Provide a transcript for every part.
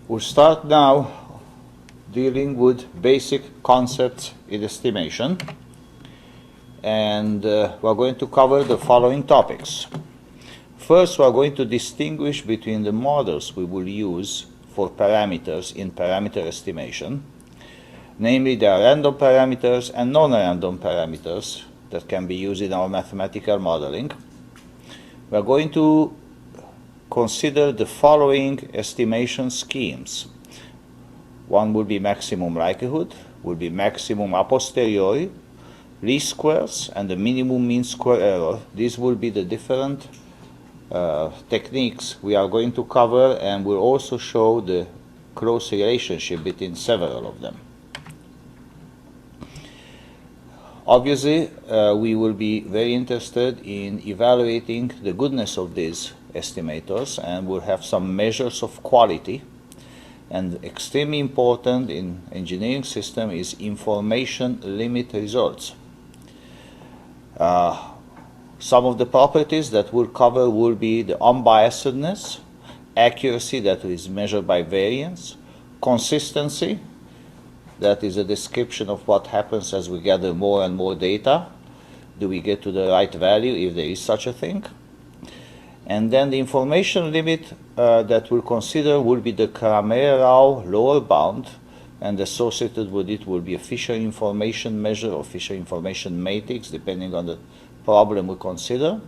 We'll start now dealing with basic concepts in estimation, and we're going to cover the following topics. First, we're going to distinguish between the models we will use for parameters in parameter estimation. Namely, there are random parameters and non-random parameters that can be used in our mathematical modeling. We're going to consider the following estimation schemes. One will be maximum likelihood, will be maximum a posteriori, least squares, and the minimum mean square error. These will be the different techniques we are going to cover, and we'll also show the close relationship between several of them. Obviously, we will be very interested in evaluating the goodness of these estimators, and we'll have some measures of quality. And extremely important in engineering system is information limit results. Some of the properties that we'll cover will be the unbiasedness, accuracy, that is measured by variance, consistency, that is a description of what happens as we gather more and more data. Do we get to the right value, if there is such a thing? And then the information limit that we'll consider will be the Cramer-Rao lower bound, and associated with it will be a Fisher information measure or Fisher information matrix, depending on the problem we consider.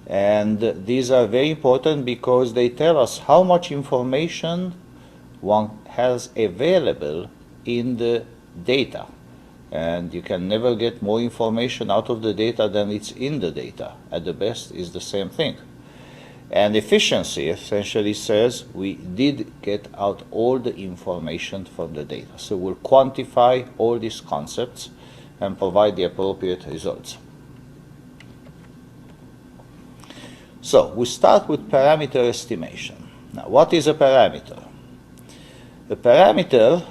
And these are very important because they tell us how much information one has available in the data. And you can never get more information out of the data than it's in the data. At the best, is the same thing. And efficiency essentially says we did get out all the information from the data. So we'll quantify all these concepts and provide the appropriate results. So we start with parameter estimation. Now, what is a parameter? A parameter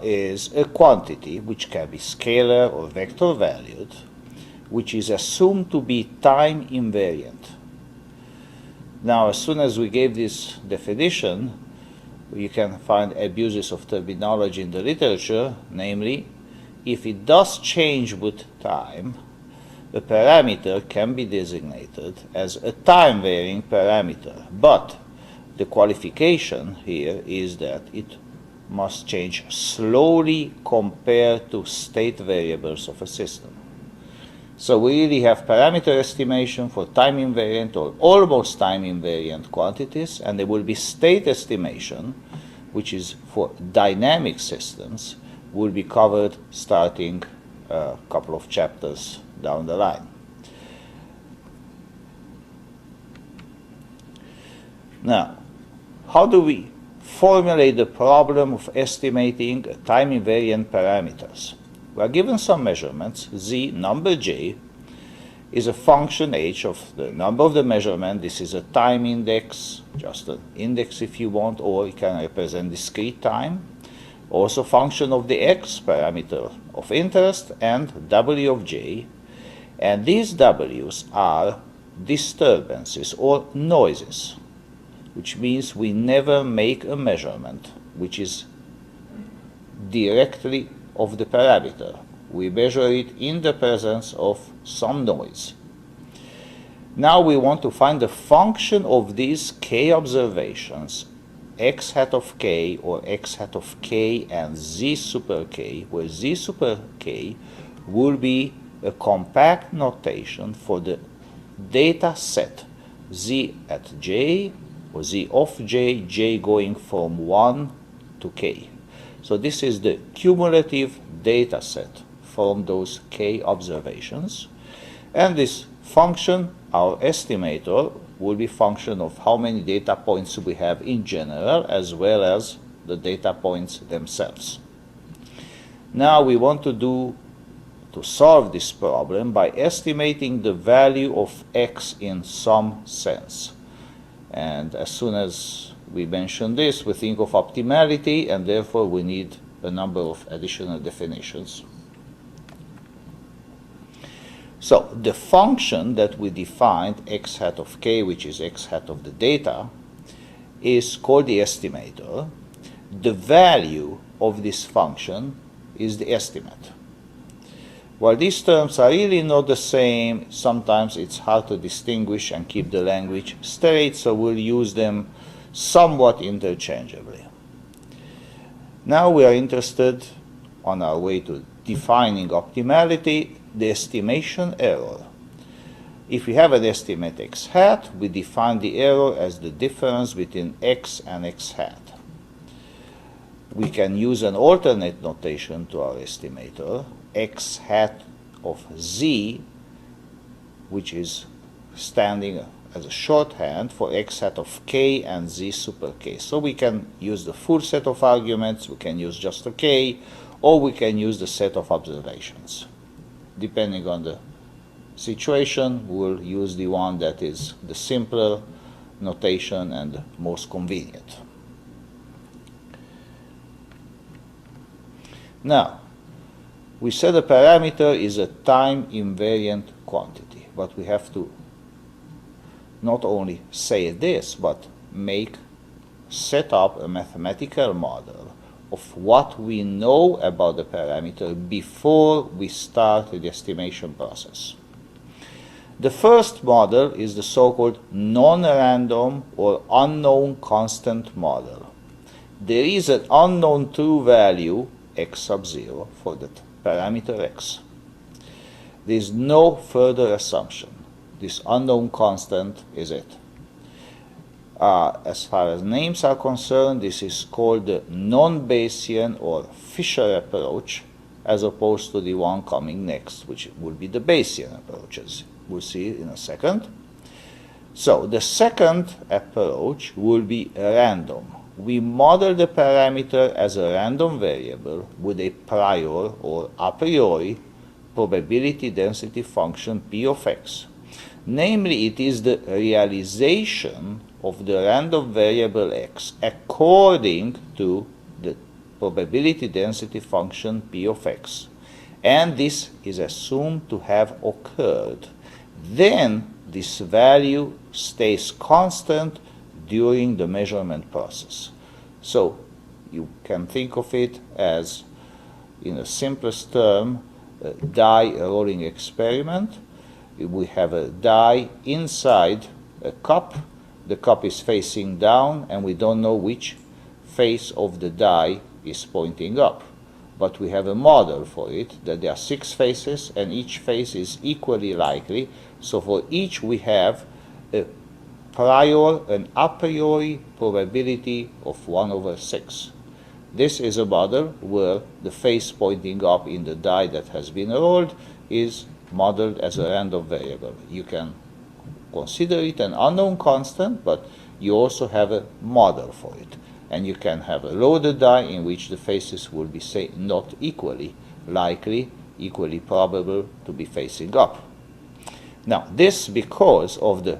is a quantity which can be scalar or vector valued, which is assumed to be time invariant. Now, as soon as we gave this definition, you can find abuses of terminology in the literature, namely, if it does change with time, the parameter can be designated as a time-varying parameter. But the qualification here is that it must change slowly compared to state variables of a system. So we really have parameter estimation for time invariant or almost time invariant quantities, and there will be state estimation, which is for dynamic systems, will be covered starting a couple of chapters down the line. Now, how do we formulate the problem of estimating time invariant parameters? We are given some measurements. Z, number j, is a function h of the number of the measurement. This is a time index, just an index if you want, or it can represent discrete time. Also function of the x parameter of interest, and w of j. And these w's are disturbances or noises, which means we never make a measurement which is directly of the parameter. We measure it in the presence of some noise. Now we want to find the function of these k observations, x hat of k or x hat of k and z super k, where z super k will be a compact notation for the data set z at j or z of j, j going from 1 to k. So this is the cumulative data set from those k observations. And this function, our estimator, will be function of how many data points we have in general, as well as the data points themselves. Now we want to solve this problem by estimating the value of x in some sense. And as soon as we mention this, we think of optimality, and therefore we need a number of additional definitions. So the function that we defined, x hat of k, which is x hat of the data, is called the estimator. The value of this function is the estimate. While these terms are really not the same, sometimes it's hard to distinguish and keep the language straight, so we'll use them somewhat interchangeably. Now we are interested, on our way to defining optimality, the estimation error. If we have an estimate x hat, we define the error as the difference between x and x hat. We can use an alternate notation to our estimator, x hat of z, which is standing as a shorthand for x hat of k and z super k. So we can use the full set of arguments, we can use just a k, or we can use the set of observations. Depending on the situation, we'll use the one that is the simpler notation and the most convenient. Now, we said a parameter is a time-invariant quantity, but we have to not only say this, but set up a mathematical model of what we know about the parameter before we start the estimation process. The first model is the so-called non-random or unknown constant model. There is an unknown true value x sub 0 for that parameter x. There is no further assumption. This unknown constant is it. As far as names are concerned, this is called the non-Bayesian or Fisher approach, as opposed to the one coming next, which will be the Bayesian approaches. We'll see it in a second. So the second approach will be random. We model the parameter as a random variable with a prior or a priori probability density function p of x. Namely, it is the realization of the random variable x according to the probability density function p of x. And this is assumed to have occurred. Then this value stays constant during the measurement process. So you can think of it as, in the simplest term, a die rolling experiment. We have a die inside a cup. The cup is facing down, and we don't know which face of the die is pointing up. But we have a model for it, that there are 6 faces, and each face is equally likely. So for each we have a prior and a priori probability of 1 over 6. This is a model where the face pointing up in the die that has been rolled is modeled as a random variable. You can consider it an unknown constant, but you also have a model for it. And you can have a loaded die in which the faces will be, say, not equally likely, equally probable to be facing up. Now, this, because of the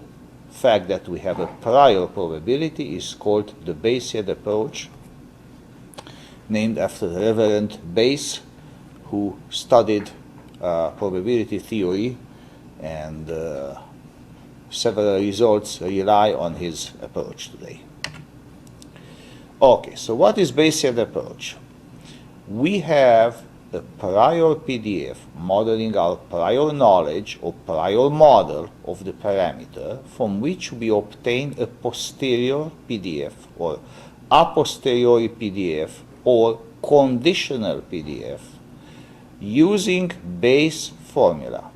fact that we have a prior probability, is called the Bayesian approach, named after Reverend Bayes, who studied probability theory, and several results rely on his approach today. Okay, so what is Bayesian approach? We have a prior PDF modeling our prior knowledge or prior model of the parameter, from which we obtain a posterior PDF or a posteriori PDF or conditional PDF using Bayes' formula.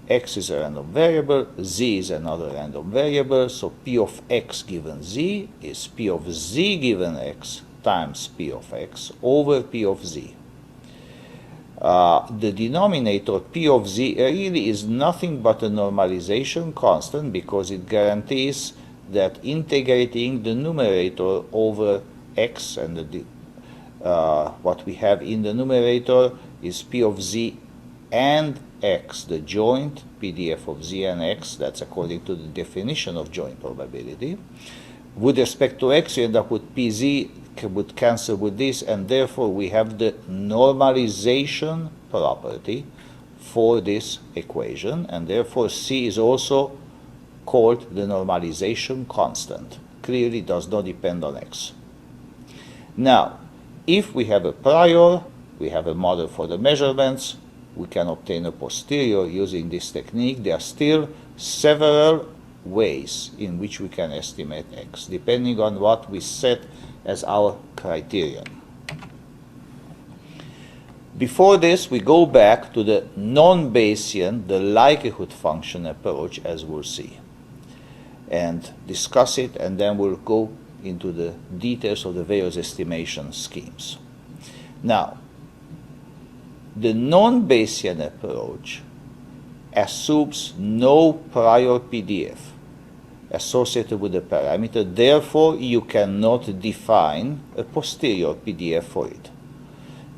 X is a random variable, z is another random variable, so p of x given z is p of z given x times p of x over p of z. The denominator p of z really is nothing but a normalization constant, because it guarantees that integrating the numerator over x, and what we have in the numerator is p of z and x, the joint PDF of z and x. That's according to the definition of joint probability. With respect to x, you end up with pz would cancel with this, and therefore we have the normalization property for this equation, and therefore c is also called the normalization constant. clearly does not depend on x. Now, if we have a prior, we have a model for the measurements, we can obtain a posterior using this technique. There are still several ways in which we can estimate x, depending on what we set as our criterion. Before this, we go back to the non-Bayesian, the likelihood function approach, as we'll see, and discuss it, and then we'll go into the details of the various estimation schemes. Now, the non-Bayesian approach assumes no prior PDF associated with the parameter, therefore you cannot define a posterior PDF for it.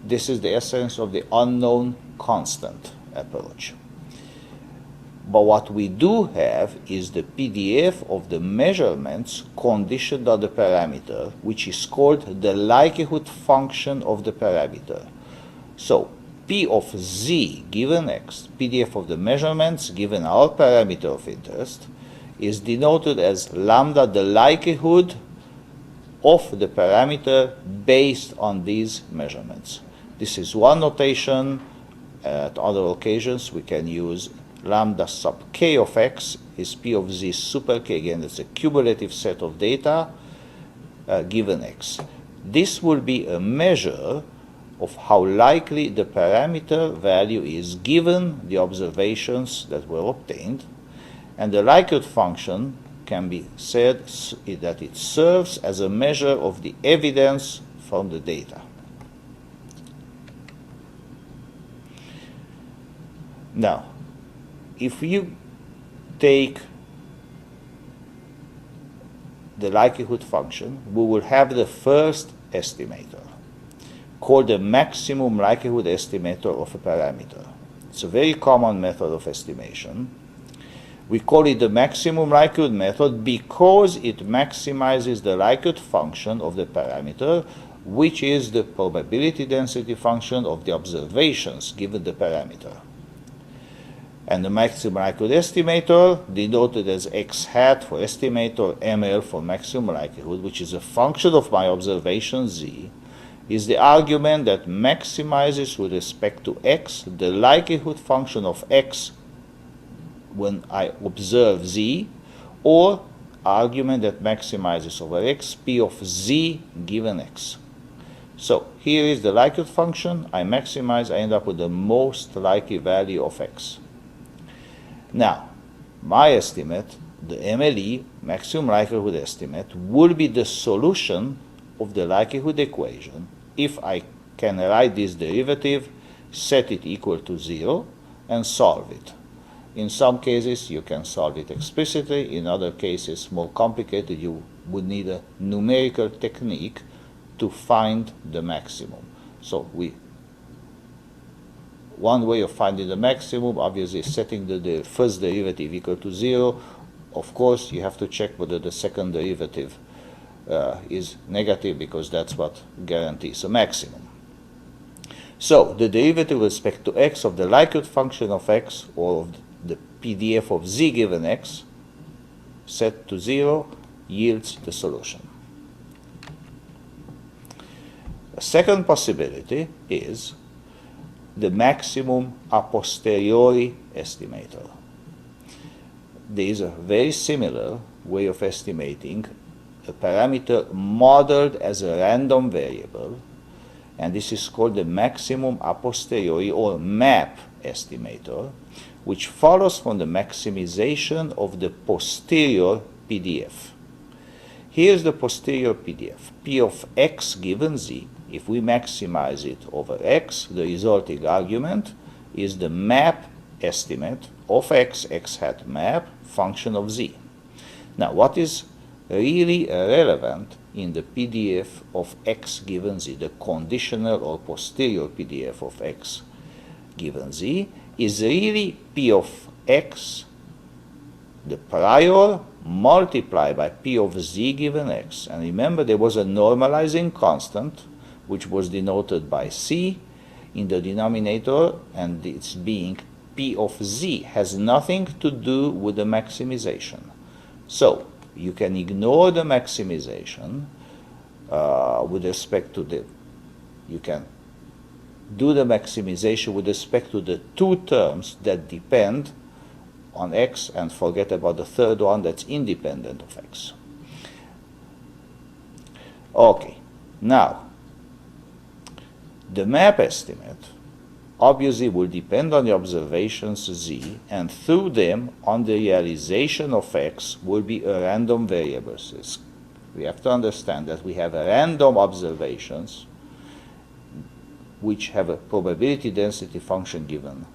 This is the essence of the unknown constant approach. But what we do have is the PDF of the measurements conditioned on the parameter, which is called the likelihood function of the parameter. So, P of z given x, PDF of the measurements given our parameter of interest, is denoted as lambda, the likelihood of the parameter based on these measurements. This is one notation. At other occasions, we can use lambda sub k of x is P of z super k. Again, it's a cumulative set of data given x. This will be a measure of how likely the parameter value is given the observations that were obtained, and the likelihood function can be said that it serves as a measure of the evidence from the data. Now, if you take the likelihood function, we will have the first estimator, called the maximum likelihood estimator of a parameter. It's a very common method of estimation. We call it the maximum likelihood method because it maximizes the likelihood function of the parameter, which is the probability density function of the observations given the parameter. And the maximum likelihood estimator, denoted as x hat for estimator, ml for maximum likelihood, which is a function of my observation z, is the argument that maximizes with respect to x the likelihood function of x when I observe z, or argument that maximizes over x p of z given x. So here is the likelihood function. I maximize, I end up with the most likely value of x. Now, my estimate, the MLE, maximum likelihood estimate, will be the solution of the likelihood equation if I can write this derivative, set it equal to 0, and solve it. In some cases, you can solve it explicitly. In other cases, more complicated, you would need a numerical technique to find the maximum. So one way of finding the maximum, obviously, is setting the first derivative equal to 0. Of course, you have to check whether the second derivative is negative, because that's what guarantees a maximum. So the derivative with respect to x of the likelihood function of x, or of the PDF of z given x, set to 0, yields the solution. A second possibility is the maximum a posteriori estimator. There is a very similar way of estimating a parameter modeled as a random variable, and this is called the maximum a posteriori, or MAP estimator, which follows from the maximization of the posterior PDF. Here's the posterior PDF, P of x given z. If we maximize it over x, the resulting argument is the map estimate of x hat map function of z. Now, what is really relevant in the PDF of x given z, the conditional or posterior PDF of x given z, is really P of x, the prior, multiplied by P of z given x. And remember, there was a normalizing constant, which was denoted by c in the denominator, and its being P of z has nothing to do with the maximization. So, you can ignore the maximization with respect to the, you can do the maximization with respect to the two terms that depend on x and forget about the third one that's independent of x. Okay, now the map estimate obviously will depend on the observations z, and through them on the realization of x will be a random variable. We have to understand that we have random observations which have a probability density function given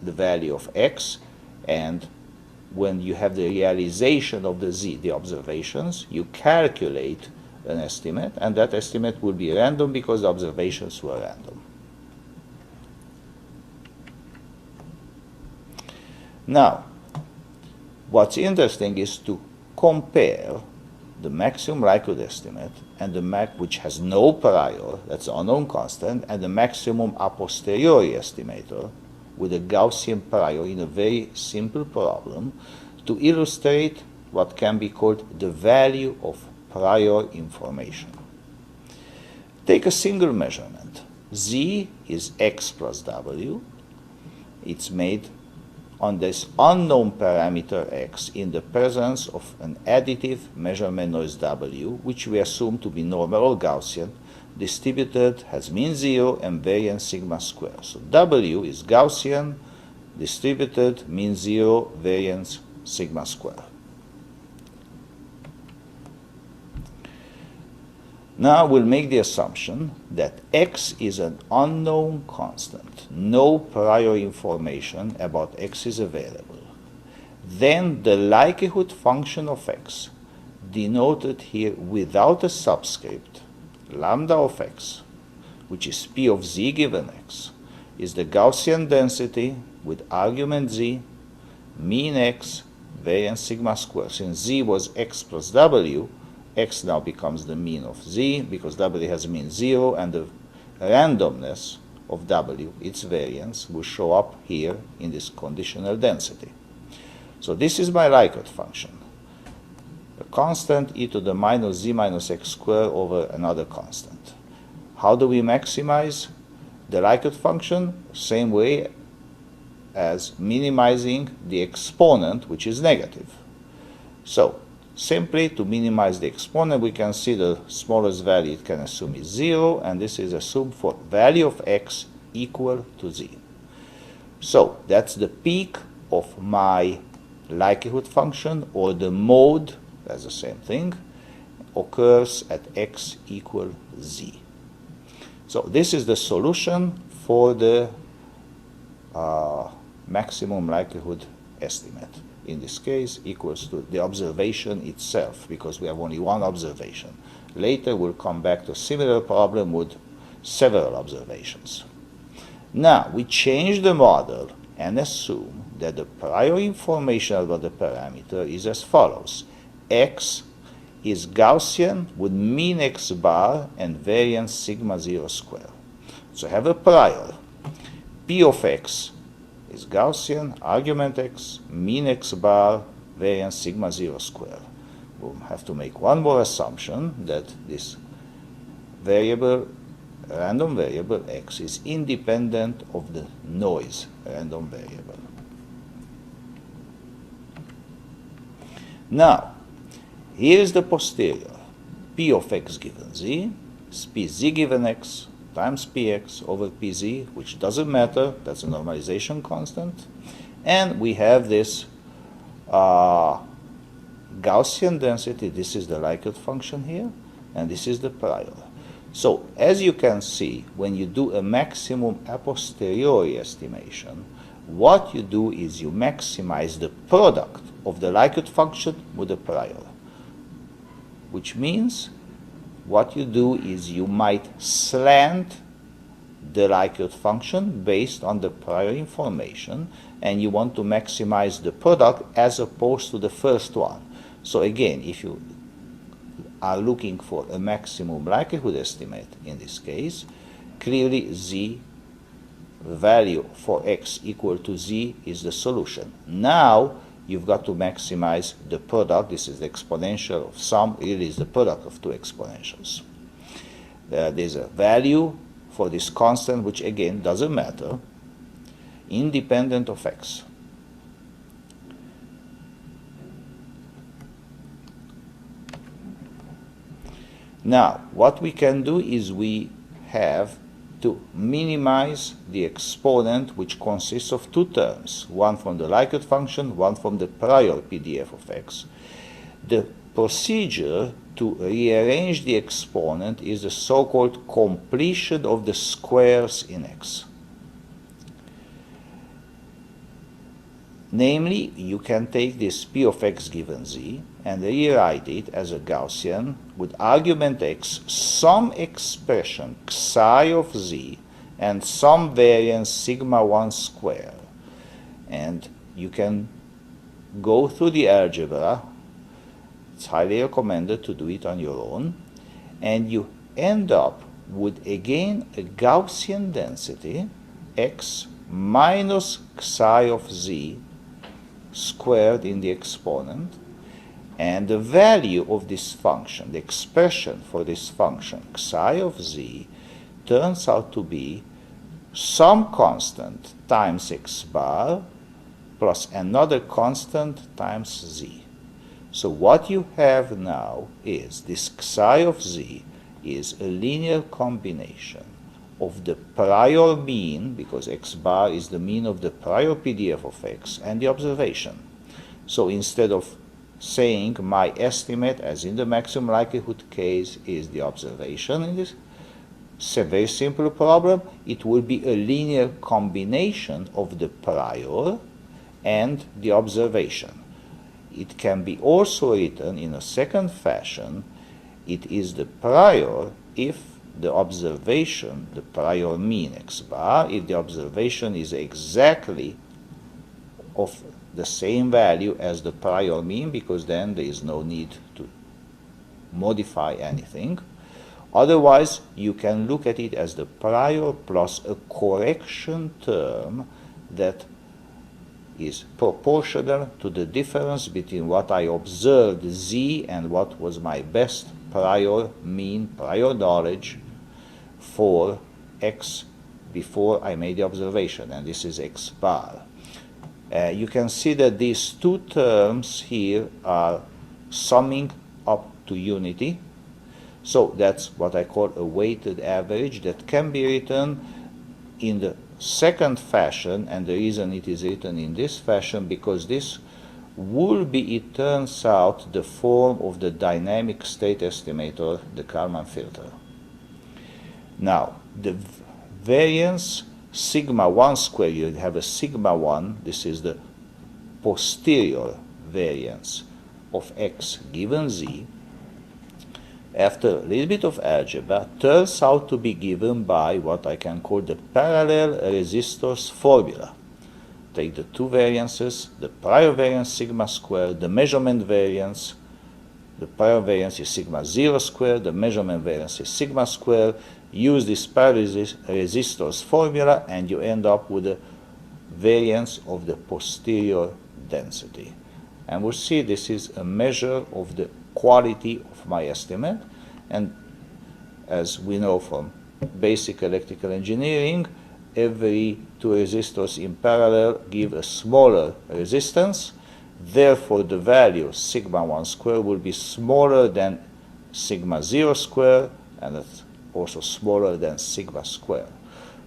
the value of x, and when you have the realization of the z, the observations, you calculate an estimate, and that estimate will be random because the observations were random. Now, what's interesting is to compare the maximum likelihood estimate and the which has no prior, that's the unknown constant, and the maximum a posteriori estimator with a Gaussian prior in a very simple problem to illustrate what can be called the value of prior information. Take a single measurement. Z is x plus w. It's made on this unknown parameter x in the presence of an additive measurement noise w, which we assume to be normal or Gaussian, distributed, has mean 0 and variance sigma square. So w is Gaussian, distributed, mean 0, variance sigma square. Now we'll make the assumption that x is an unknown constant. No prior information about x is available. Then the likelihood function of x, denoted here without a subscript, lambda of x, which is p of z given x, is the Gaussian density with argument z, mean x, variance sigma square. Since z was x plus w, x now becomes the mean of z because w has mean 0, and the randomness of w, its variance, will show up here in this conditional density. So this is my likelihood function, a constant e to the minus z minus x squared over another constant. How do we maximize the likelihood function? Same way as minimizing the exponent, which is negative. So simply to minimize the exponent, we can see the smallest value it can assume is 0, and this is assumed for value of x equal to z. So that's the peak of my likelihood function, or the mode, that's the same thing, occurs at x equal z. So this is the solution for the maximum likelihood estimate. In this case, equals to the observation itself, because we have only one observation. Later we'll come back to a similar problem with several observations. Now we change the model and assume that the prior information about the parameter is as follows. X is Gaussian with mean x bar and variance sigma 0 square. So I have a prior. P of x is Gaussian, argument x, mean x bar, variance sigma 0 square. We'll have to make one more assumption, that this variable, random variable x, is independent of the noise random variable. Now, here's the posterior. P of x given z is pz given x times px over pz, which doesn't matter, that's a normalization constant. And we have this Gaussian density, this is the likelihood function here, and this is the prior. So as you can see, when you do a maximum a posteriori estimation, what you do is you maximize the product of the likelihood function with the prior, which means what you do is you might slant the likelihood function based on the prior information, and you want to maximize the product as opposed to the first one. So again, if you are looking for a maximum likelihood estimate in this case, clearly z, the value for x equal to z, is the solution. Now you've got to maximize the product. This is the exponential of sum. It is the product of two exponentials. There's a value for this constant, which again doesn't matter, independent of x. Now, what we can do is we have to minimize the exponent, which consists of two terms, one from the Likert function, one from the prior PDF of x. The procedure to rearrange the exponent is the so-called completion of the squares in x. Namely, you can take this p of x given z and rewrite it as a Gaussian with argument x, some expression psi of z, and some variance sigma 1 square. And you can go through the algebra. It's highly recommended to do it on your own. And you end up with, again, a Gaussian density, x minus psi of z squared in the exponent, and the value of this function, the expression for this function, psi of z, turns out to be some constant times x bar plus another constant times z. So what you have now is this psi of z is a linear combination of the prior mean, because x bar is the mean of the prior PDF of x, and the observation. So instead of saying my estimate, as in the maximum likelihood case, is the observation in this very simple problem, it will be a linear combination of the prior and the observation. It can be also written in a second fashion. It is the prior if the observation, the prior mean x bar, if the observation is exactly of the same value as the prior mean, because then there is no need to modify anything. Otherwise, you can look at it as the prior plus a correction term that is proportional to the difference between what I observed z and what was my best prior mean, prior knowledge for x before I made the observation, and this is x bar. You can see that these two terms here are summing up to unity. So that's what I call a weighted average that can be written in the second fashion, and the reason it is written in this fashion because this will be, it turns out, the form of the dynamic state estimator, the Kalman filter. Now, the variance sigma 1 square, you have a sigma 1, this is the posterior variance of x given z, after a little bit of algebra, turns out to be given by what I can call the parallel resistors formula. Take the two variances, the prior variance sigma squared, the measurement variance. The prior variance is sigma 0 squared, the measurement variance is sigma squared. Use this parallel resistors formula and you end up with the variance of the posterior density. And we'll see this is a measure of the quality of my estimate, and as we know from basic electrical engineering, every two resistors in parallel give a smaller resistance. Therefore, the value sigma 1 squared will be smaller than sigma 0 squared, and it's also smaller than sigma squared,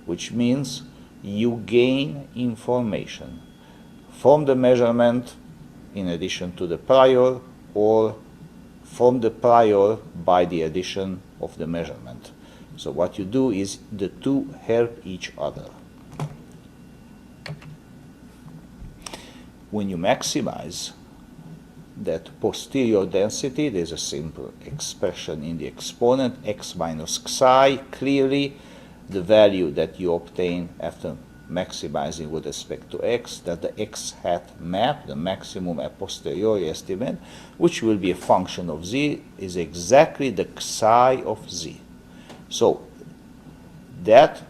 which means you gain information from the measurement in addition to the prior, or from the prior by the addition of the measurement. So what you do is the two help each other. When you maximize that posterior density, there's a simple expression in the exponent, x minus psi. Clearly, the value that you obtain after maximizing with respect to x, that the x hat map, the maximum a posteriori estimate, which will be a function of z, is exactly the psi of z. So that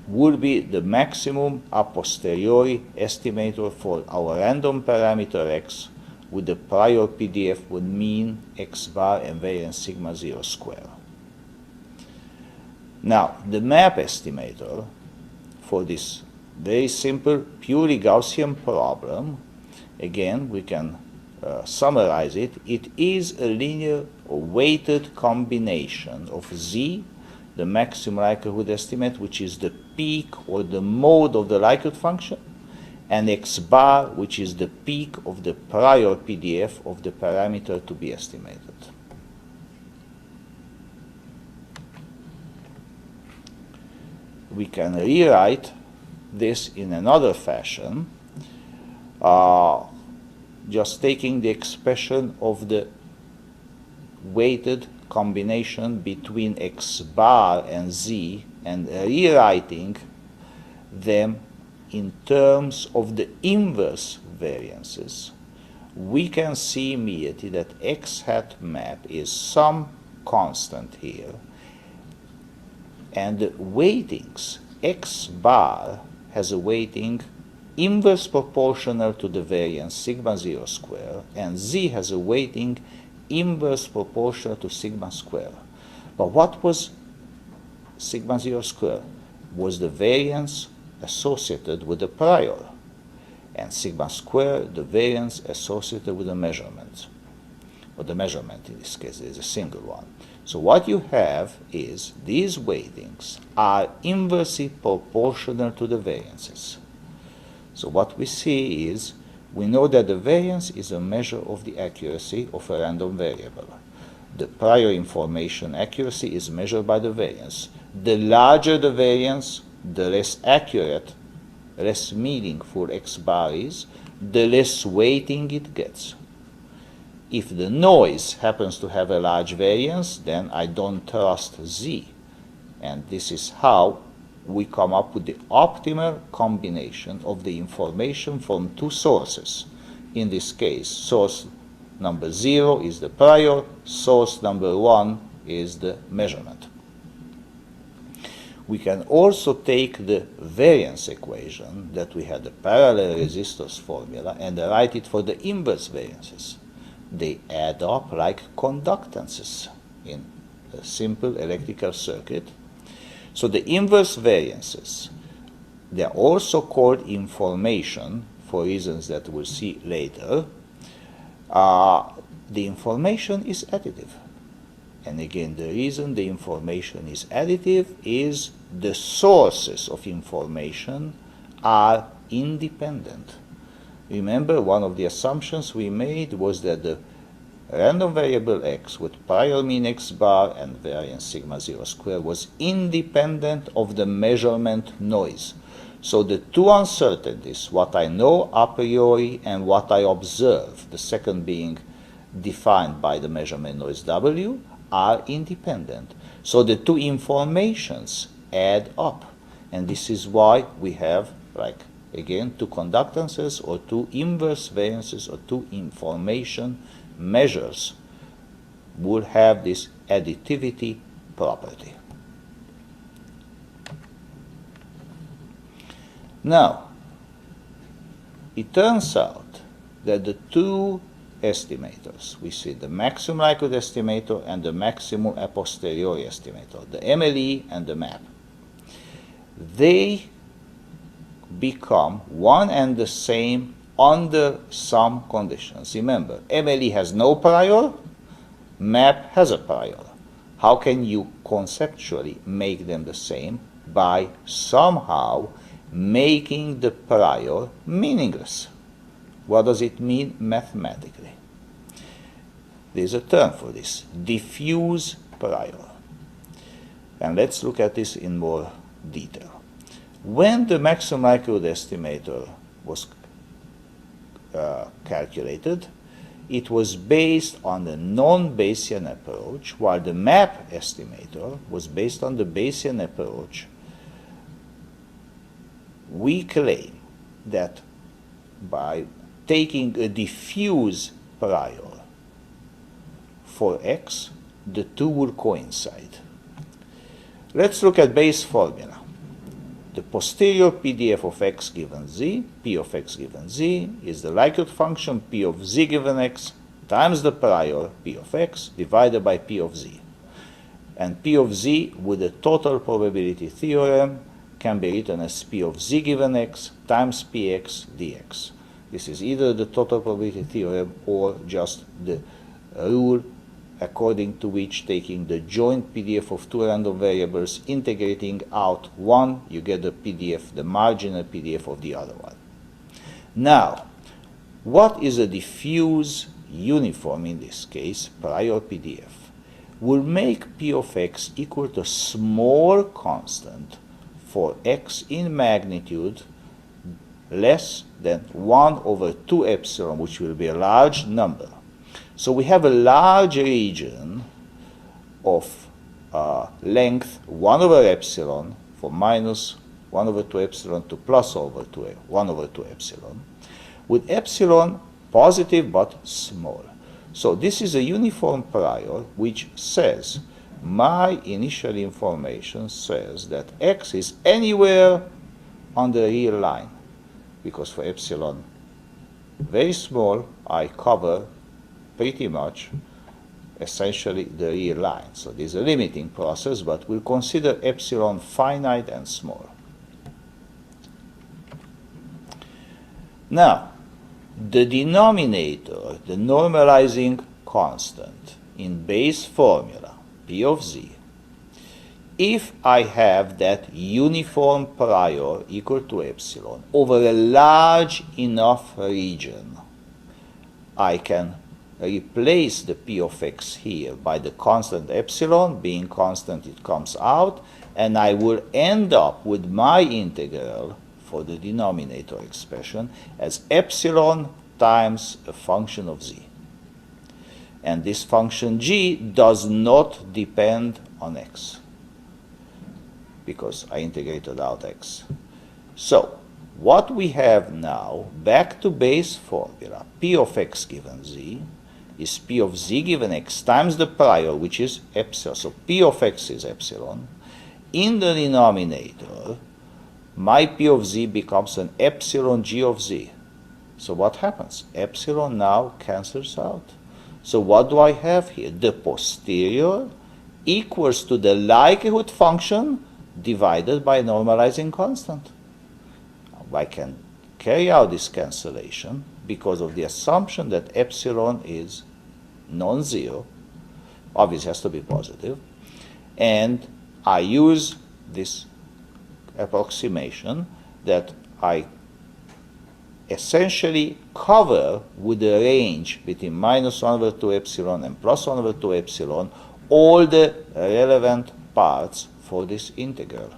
would be the maximum a posteriori estimator for our random parameter x with the prior PDF with mean x bar and variance sigma 0 square. Now, the map estimator for this very simple, purely Gaussian problem, again, we can summarize it. It is a linear or weighted combination of z, the maximum likelihood estimate, which is the peak or the mode of the likelihood function, and x bar, which is the peak of the prior PDF of the parameter to be estimated. We can rewrite this in another fashion, just taking the expression of the weighted combination between x bar and z and rewriting them in terms of the inverse variances. We can see immediately that x hat map is some constant here, and the weightings x bar has a weighting inverse proportional to the variance sigma 0 square, and z has a weighting inverse proportional to sigma square. But what was sigma 0 square? Was the variance associated with the prior, and sigma square the variance associated with the measurement, or the measurement in this case is a single one. So what you have is these weightings are inversely proportional to the variances. So what we see is, we know that the variance is a measure of the accuracy of a random variable. The prior information accuracy is measured by the variance. The larger the variance, the less accurate, less meaningful x bar is, the less weighting it gets. If the noise happens to have a large variance, then I don't trust z. And this is how we come up with the optimal combination of the information from two sources. In this case, source number 0 is the prior, source number 1 is the measurement. We can also take the variance equation that we had the parallel resistors formula and write it for the inverse variances. They add up like conductances in a simple electrical circuit. So the inverse variances, they are also called information for reasons that we'll see later. The information is additive. And again, the reason the information is additive is the sources of information are independent. Remember, one of the assumptions we made was that the random variable x with prior mean x bar and variance sigma 0 square was independent of the measurement noise. So the two uncertainties, what I know a priori and what I observe, the second being defined by the measurement noise W, are independent. So the two informations add up. And this is why we have, like, again, two conductances or two inverse variances or two information measures would have this additivity property. Now, it turns out that the two estimators, we see the maximum likelihood estimator and the maximum a posteriori estimator, the MLE and the MAP, they become one and the same under some conditions. Remember, MLE has no prior, MAP has a prior. How can you conceptually make them the same? By somehow making the prior meaningless. What does it mean mathematically? There's a term for this, diffuse prior. And let's look at this in more detail. When the maximum likelihood estimator was calculated, it was based on the non-Bayesian approach, while the MAP estimator was based on the Bayesian approach. We claim that by taking a diffuse prior for x, the two will coincide. Let's look at Bayes' formula. the posterior PDF of x given z, p of x given z, is the likelihood function p of z given x times the prior p of x divided by p of z. And p of z with the total probability theorem can be written as p of z given x times px dx. This is either the total probability theorem or just the rule according to which, taking the joint PDF of two random variables, integrating out one, you get the PDF, the marginal PDF of the other one. Now, what is a diffuse uniform, in this case, prior PDF? Will make p of x equal to a small constant for x in magnitude less than 1 over 2 epsilon, which will be a large number. So we have a large region of length 1 over epsilon for minus 1 over 2 epsilon to plus over 1 over 2 epsilon, with epsilon positive but small. So this is a uniform prior which says, my initial information says that x is anywhere on the real line, because for epsilon very small, I cover pretty much essentially the real line. So this is a limiting process, but we'll consider epsilon finite and small. Now, the denominator, the normalizing constant in base formula, p of z, if I have that uniform prior equal to epsilon over a large enough region, I can replace the p of x here by the constant epsilon. Being constant, it comes out, and I will end up with my integral for the denominator expression as epsilon times a function of z. And this function g does not depend on x, because I integrated out x. So, what we have now, back to base formula, p of x given z is p of z given x times the prior, which is epsilon. So p of x is epsilon. In the denominator, my p of z becomes an epsilon g of z. So what happens? Epsilon now cancels out. So what do I have here? The posterior equals to the likelihood function divided by normalizing constant. I can carry out this cancellation because of the assumption that epsilon is non-zero. Obviously it has to be positive. And I use this approximation that I essentially cover with the range between minus 1 over 2 epsilon and plus 1 over 2 epsilon all the relevant parts for this integral.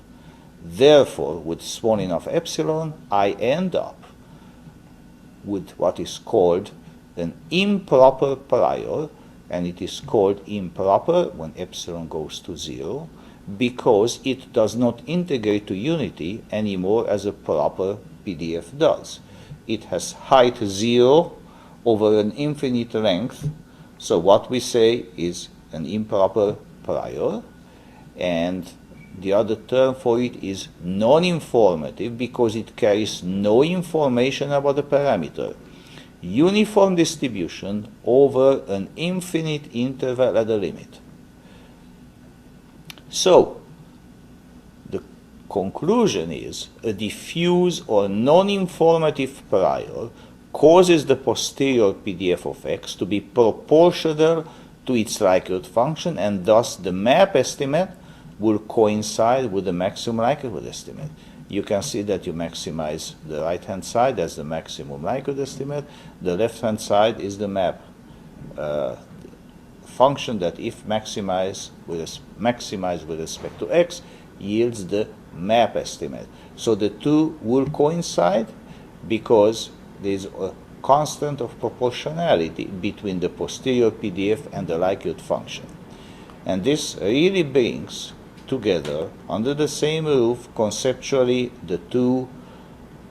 Therefore, with small enough epsilon, I end up with what is called an improper prior, and it is called improper when epsilon goes to 0, because it does not integrate to unity anymore as a proper PDF does. It has height 0 over an infinite length, so what we say is an improper prior, and the other term for it is non-informative because it carries no information about the parameter. Uniform distribution over an infinite interval at the limit. So, the conclusion is a diffuse or non-informative prior causes the posterior PDF of x to be proportional to its likelihood function, and thus the map estimate will coincide with the maximum likelihood estimate. You can see that you maximize the right-hand side as the maximum likelihood estimate. The left-hand side is the map function that, if maximized with respect to x, yields the map estimate. So the two will coincide because there is a constant of proportionality between the posterior PDF and the likelihood function. And this really brings together, under the same roof, conceptually, the two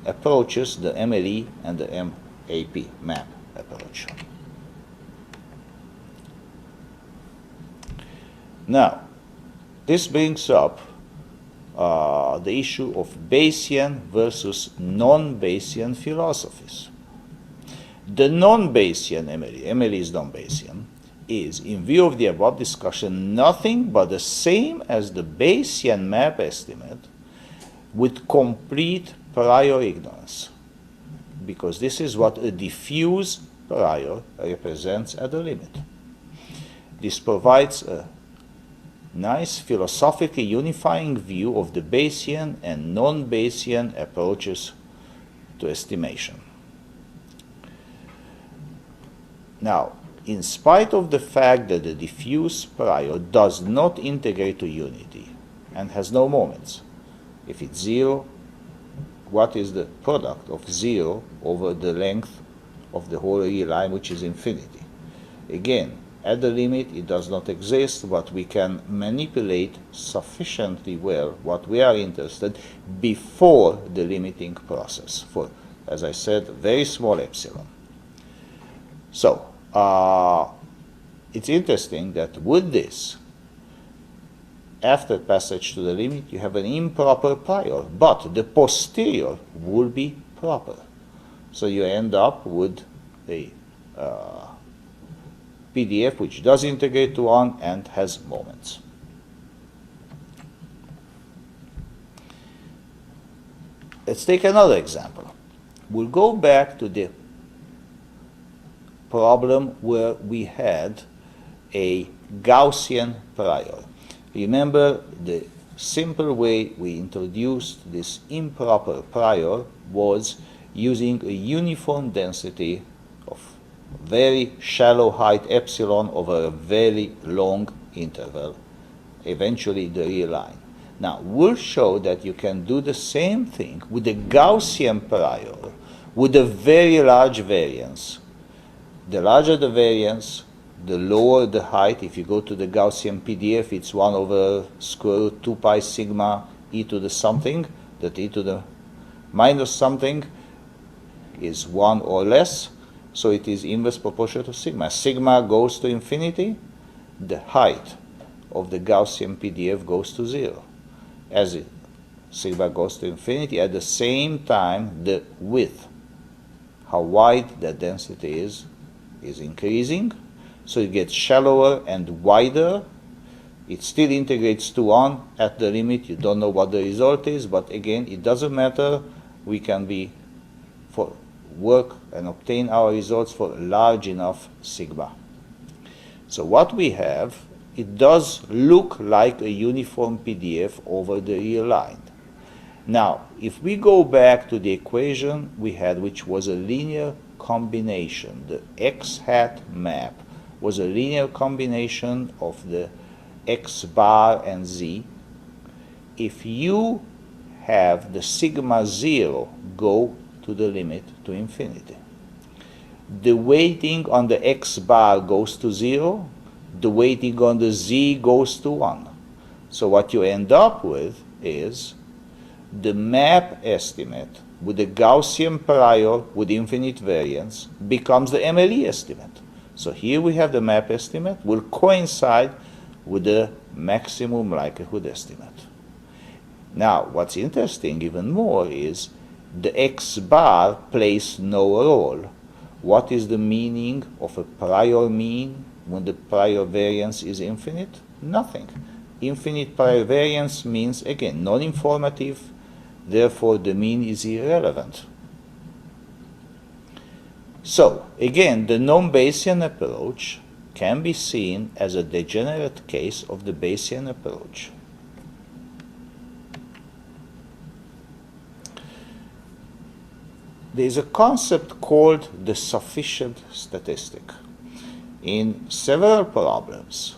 approaches, the MLE and the MAP, map approach. Now, this brings up the issue of Bayesian versus non-Bayesian philosophies. The non-Bayesian ML is non-Bayesian, is, in view of the above discussion, nothing but the same as the Bayesian map estimate with complete prior ignorance, because this is what a diffuse prior represents at the limit. This provides a nice philosophically unifying view of the Bayesian and non-Bayesian approaches to estimation. Now, in spite of the fact that the diffuse prior does not integrate to unity and has no moments, if it's zero, what is the product of zero over the length of the whole real line, which is infinity? Again, at the limit it does not exist, but we can manipulate sufficiently well what we are interested before the limiting process for, as I said, very small epsilon. So, it's interesting that with this, after passage to the limit, you have an improper prior, but the posterior will be proper. So you end up with a PDF which does integrate to 1 and has moments. Let's take another example. We'll go back to the problem where we had a Gaussian prior. Remember, the simple way we introduced this improper prior was using a uniform density of very shallow height epsilon over a very long interval, eventually the real line. Now, we'll show that you can do the same thing with the Gaussian prior with a very large variance. The larger the variance, the lower the height. If you go to the Gaussian PDF, it's 1 over square root 2 pi sigma e to the something, that e to the minus something is 1 or less, so it is inverse proportional to sigma. Sigma goes to infinity, the height of the Gaussian PDF goes to 0. As sigma goes to infinity, at the same time the width, how wide the density is increasing, so it gets shallower and wider. It still integrates to 1 at the limit. You don't know what the result is, but again, it doesn't matter. We can work and obtain our results for large enough sigma. So what we have, it does look like a uniform PDF over the real line. Now, if we go back to the equation we had, which was a linear combination, the x hat map was a linear combination of the x bar and z. If you have the sigma 0 go to the limit to infinity, the weighting on the x bar goes to 0, the weighting on the z goes to 1. So what you end up with is the map estimate with the Gaussian prior with infinite variance becomes the MLE estimate. So here we have the map estimate will coincide with the maximum likelihood estimate. Now, what's interesting even more is the x bar plays no role. What is the meaning of a prior mean when the prior variance is infinite? Nothing. Infinite prior variance means, again, non-informative, therefore the mean is irrelevant. So, again, the non-Bayesian approach can be seen as a degenerate case of the Bayesian approach. There is a concept called the sufficient statistic. In several problems,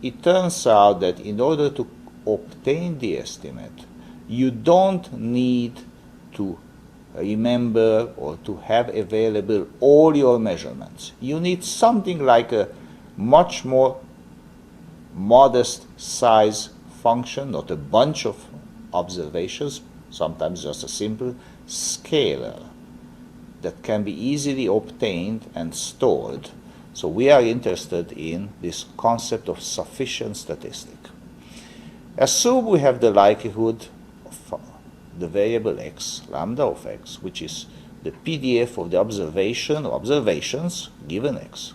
it turns out that in order to obtain the estimate, you don't need to remember or to have available all your measurements. You need something like a much more modest size function, not a bunch of observations, sometimes just a simple scalar that can be easily obtained and stored. So we are interested in this concept of sufficient statistic. Assume we have the likelihood of the variable x, lambda of x, which is the PDF of the observation or observations given x.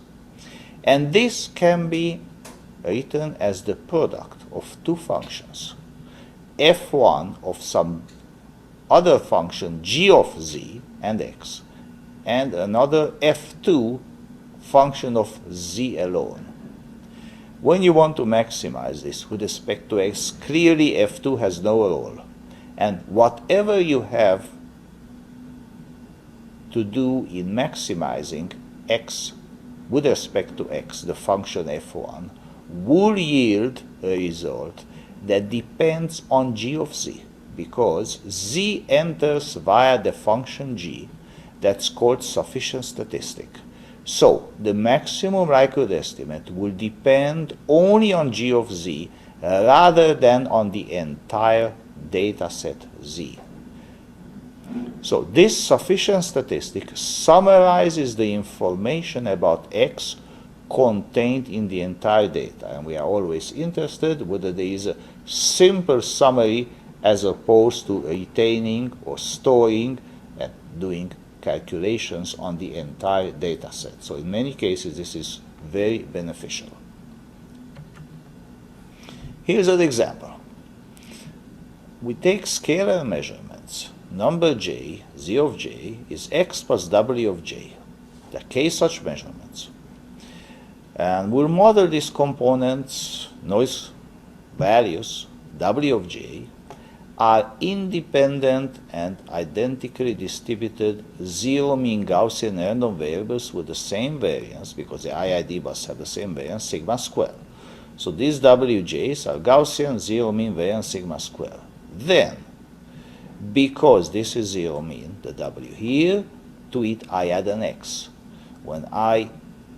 And this can be written as the product of two functions, f1 of some other function g of z and x, and another f2 function of z alone. When you want to maximize this with respect to x, clearly f2 has no role. And whatever you have to do in maximizing x with respect to x, the function f1, will yield a result that depends on g of z, because z enters via the function g. That's called sufficient statistic. So the maximum likelihood estimate will depend only on g of z rather than on the entire data set z. So this sufficient statistic summarizes the information about x contained in the entire data, and we are always interested whether there is a simple summary as opposed to retaining or storing and doing calculations on the entire data set. So in many cases this is very beneficial. Here's an example. We take scalar measurements. Number j, z of j, is x plus w of j. There are k such measurements. And we'll model these components, noise values, w of j, are independent and identically distributed zero-mean Gaussian random variables with the same variance, because the IID must have the same variance, sigma square. So these wj's are Gaussian zero-mean variance sigma square. Then, because this is zero-mean, the w here, to it I add an x. When I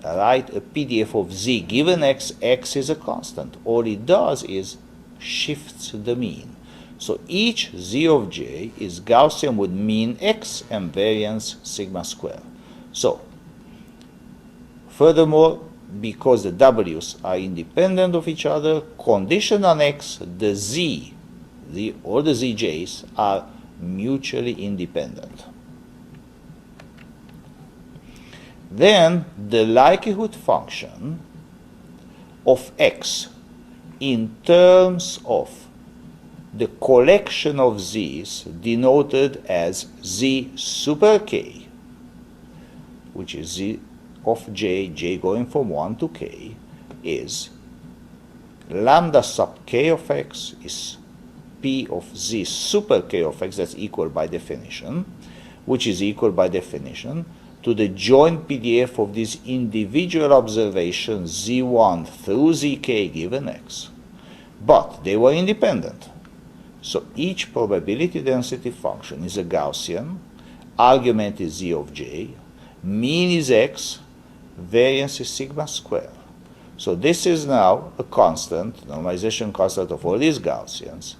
write a PDF of z given x, x is a constant. All it does is shifts the mean. So each z of j is Gaussian with mean x and variance sigma square. So, furthermore, because the w's are independent of each other, condition on x, the z, or the zj's, are mutually independent. Then the likelihood function of x in terms of the collection of z's denoted as z super k, which is z of j, j going from 1 to k, is lambda sub k of x is p of z super k of x, that's equal by definition, which is equal by definition to the joint PDF of these individual observations z1 through zk given x. But they were independent. So each probability density function is a Gaussian, argument is z of j, mean is x, variance is sigma square. So this is now a constant, normalization constant of all these Gaussians.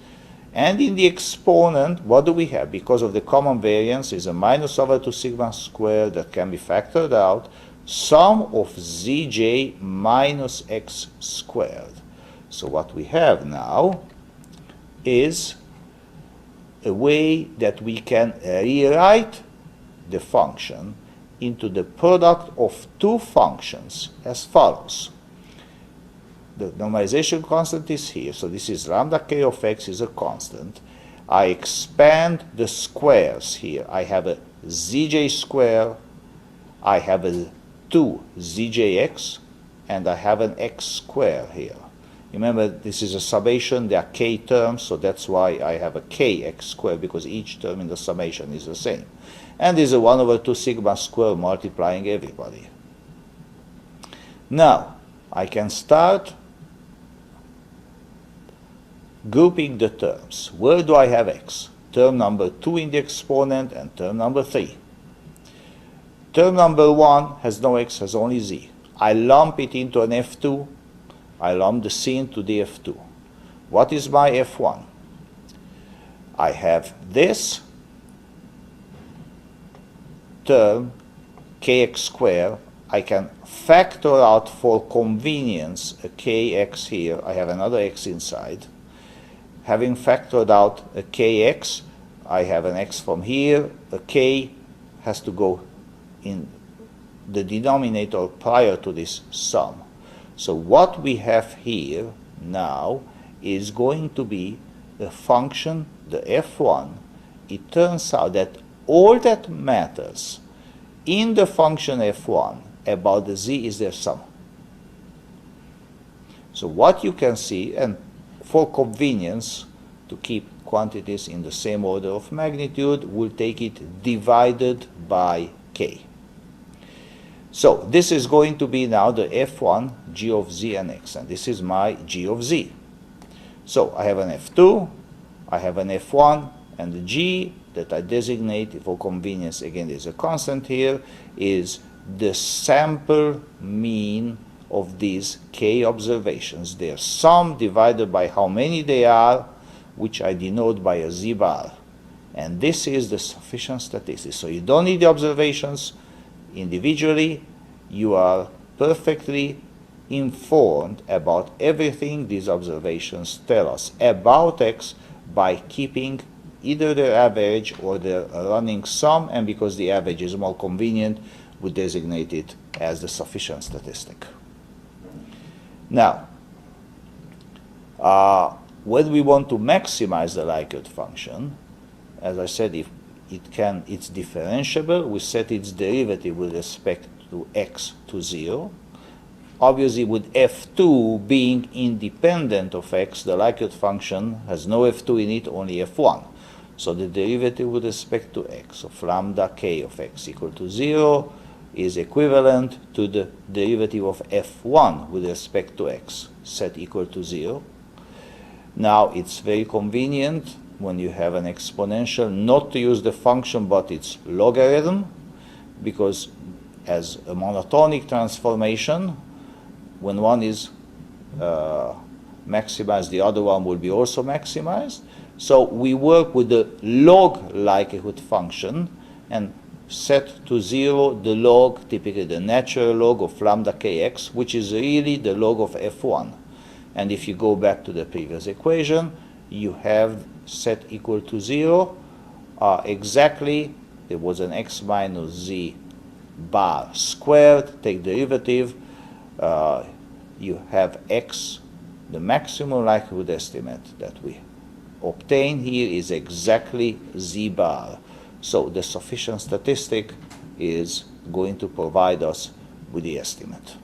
And in the exponent, what do we have? Because of the common variance is a minus over 2 sigma squared that can be factored out, sum of zj minus x squared. So what we have now is a way that we can rewrite the function into the product of two functions as follows. The normalization constant is here, so this is lambda k of x is a constant. I expand the squares here. I have a zj square, I have a 2 zjx, and I have an x square here. Remember, this is a summation, there are k terms, so that's why I have a kx squared, because each term in the summation is the same. And this is a 1 over 2 sigma square multiplying everybody. Now, I can start grouping the terms. Where do I have x? Term number 2 in the exponent and term number 3. Term number 1 has no x, has only z. I lump it into an f2. I lump the c into the f2. What is my f1? I have this term, kx squared. I can factor out for convenience a kx here. I have another x inside. having factored out a kx, I have an x from here, a k has to go in the denominator prior to this sum. So what we have here now is going to be a function, the f1. It turns out that all that matters in the function f1 about the z is their sum. So what you can see, and for convenience, to keep quantities in the same order of magnitude, we'll take it divided by k. So this is going to be now the f1 g of z and x, and this is my g of z. So I have an f2, I have an f1, and the g that I designate for convenience, again there's a constant here, is the sample mean of these k observations. Their sum divided by how many they are, which I denote by a z bar. And this is the sufficient statistics. So you don't need the observations individually. You are perfectly informed about everything these observations tell us about x by keeping either their average or their running sum, and because the average is more convenient, we designate it as the sufficient statistic. Now, when we want to maximize the likelihood function, as I said, if it's differentiable, we set its derivative with respect to x to 0. Obviously, with f2 being independent of x, the likelihood function has no f2 in it, only f1. So the derivative with respect to x of lambda k of x equal to 0 is equivalent to the derivative of f1 with respect to x, set equal to 0. Now, it's very convenient when you have an exponential not to use the function but its logarithm, because as a monotonic transformation, when one is maximized, the other one will be also maximized. So we work with the log likelihood function and set to 0 the log, typically the natural log of lambda kx, which is really the log of f1. And if you go back to the previous equation, you have set equal to 0 exactly, there was an x minus z bar squared, take derivative, you have x, the maximum likelihood estimate that we obtain here is exactly z bar. So the sufficient statistic is going to provide us with the estimate.